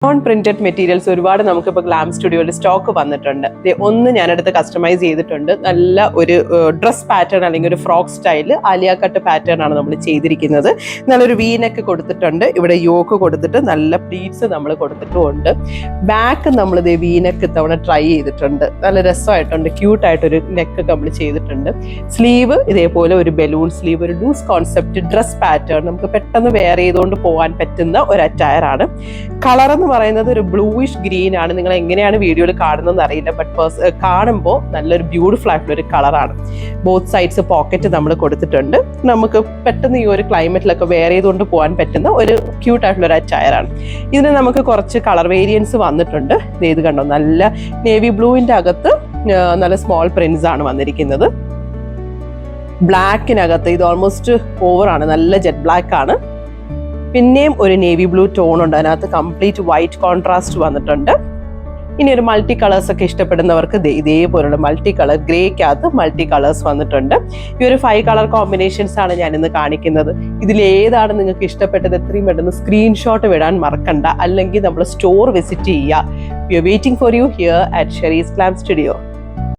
Non printed materials ഒരുപാട് നമുക്കിപ്പോൾ glam സ്റ്റുഡിയോയിൽ സ്റ്റോക്ക് വന്നിട്ടുണ്ട്. ഒന്ന് ഞാനെടുത്ത് കസ്റ്റമൈസ് ചെയ്തിട്ടുണ്ട്. നല്ല ഒരു ഡ്രസ് പാറ്റേൺ അല്ലെങ്കിൽ ഒരു frock style Alia cut pattern ആണ് നമ്മൾ ചെയ്തിരിക്കുന്നത്. നല്ലൊരു വീനക്ക് കൊടുത്തിട്ടുണ്ട്. ഇവിടെ യോക്ക് കൊടുത്തിട്ട് നല്ല പ്ലീറ്റ്സ് നമ്മൾ കൊടുത്തിട്ടുമുണ്ട്. ബാക്ക് നമ്മൾ ഇത് വീനക്ക് ഇത്തവണ ട്രൈ ചെയ്തിട്ടുണ്ട്. നല്ല രസമായിട്ടുണ്ട്. ക്യൂട്ടായിട്ടൊരു നെക്ക് നമ്മൾ ചെയ്തിട്ടുണ്ട്. സ്ലീവ് ഇതേപോലെ ഒരു ബലൂൺ സ്ലീവ്, ഒരു ലൂസ് കോൺസെപ്റ്റ് ഡ്രസ് പാറ്റേൺ, നമുക്ക് പെട്ടെന്ന് വെയർ ചെയ്തുകൊണ്ട് പോകാൻ പറ്റുന്ന ഒരു അറ്റയർ ആണ്. കളർ എന്ന് പറയുന്നത് ഒരു ബ്ലൂയിഷ് ഗ്രീൻ ആണ്. നിങ്ങൾ എങ്ങനെയാണ് വീഡിയോയിൽ കാണുന്നതെന്ന് അറിയില്ല, ബട്ട് കാണുമ്പോൾ നല്ലൊരു ബ്യൂട്ടിഫുൾ ആയിട്ടുള്ള ഒരു കളറാണ്. ബോത്ത് സൈഡ്സ് പോക്കറ്റ് നമ്മൾ കൊടുത്തിട്ടുണ്ട്. നമുക്ക് പെട്ടെന്ന് ഈ ഒരു ക്ലൈമറ്റിലൊക്കെ വെയർ ചെയ്തുകൊണ്ട് പോകാൻ പറ്റുന്ന ഒരു ക്യൂട്ടായിട്ടുള്ള ഒരു അറ്റയർ ആണ്. ഇതിന് നമുക്ക് കുറച്ച് കളർ വേരിയൻസ് വന്നിട്ടുണ്ട്. ഇത് കണ്ടോ, നല്ല നേവി ബ്ലൂവിൻ്റെ അകത്ത് നല്ല സ്മോൾ പ്രിന്റ്സ് ആണ് വന്നിരിക്കുന്നത്. ബ്ലാക്കിനകത്ത് ഇത് ഓൾമോസ്റ്റ് ഓവറാണ്, നല്ല ജെറ്റ് ബ്ലാക്ക് ആണ്. പിന്നെയും ഒരു നേവി ബ്ലൂ ടോൺ ഉണ്ട്, അതിനകത്ത് കംപ്ലീറ്റ് വൈറ്റ് കോൺട്രാസ്റ്റ് വന്നിട്ടുണ്ട്. ഇനി ഒരു മൾട്ടി കളേഴ്സ് ഒക്കെ ഇഷ്ടപ്പെടുന്നവർക്ക് ഇതേപോലുള്ള മൾട്ടി കളർ ഗ്രേക്കകത്ത് മൾട്ടി കളേഴ്സ് വന്നിട്ടുണ്ട്. ഈ ഒരു 5 കളർ കോമ്പിനേഷൻസ് ആണ് ഞാൻ ഇന്ന് കാണിക്കുന്നത്. ഇതിലേതാണ് നിങ്ങൾക്ക് ഇഷ്ടപ്പെട്ടത് എത്രയും പെട്ടെന്ന് സ്ക്രീൻഷോട്ട് വിടാൻ മറക്കണ്ട, അല്ലെങ്കിൽ നമ്മൾ സ്റ്റോർ വിസിറ്റ് ചെയ്യുക. We are waiting for you here at Sheree's glam studio.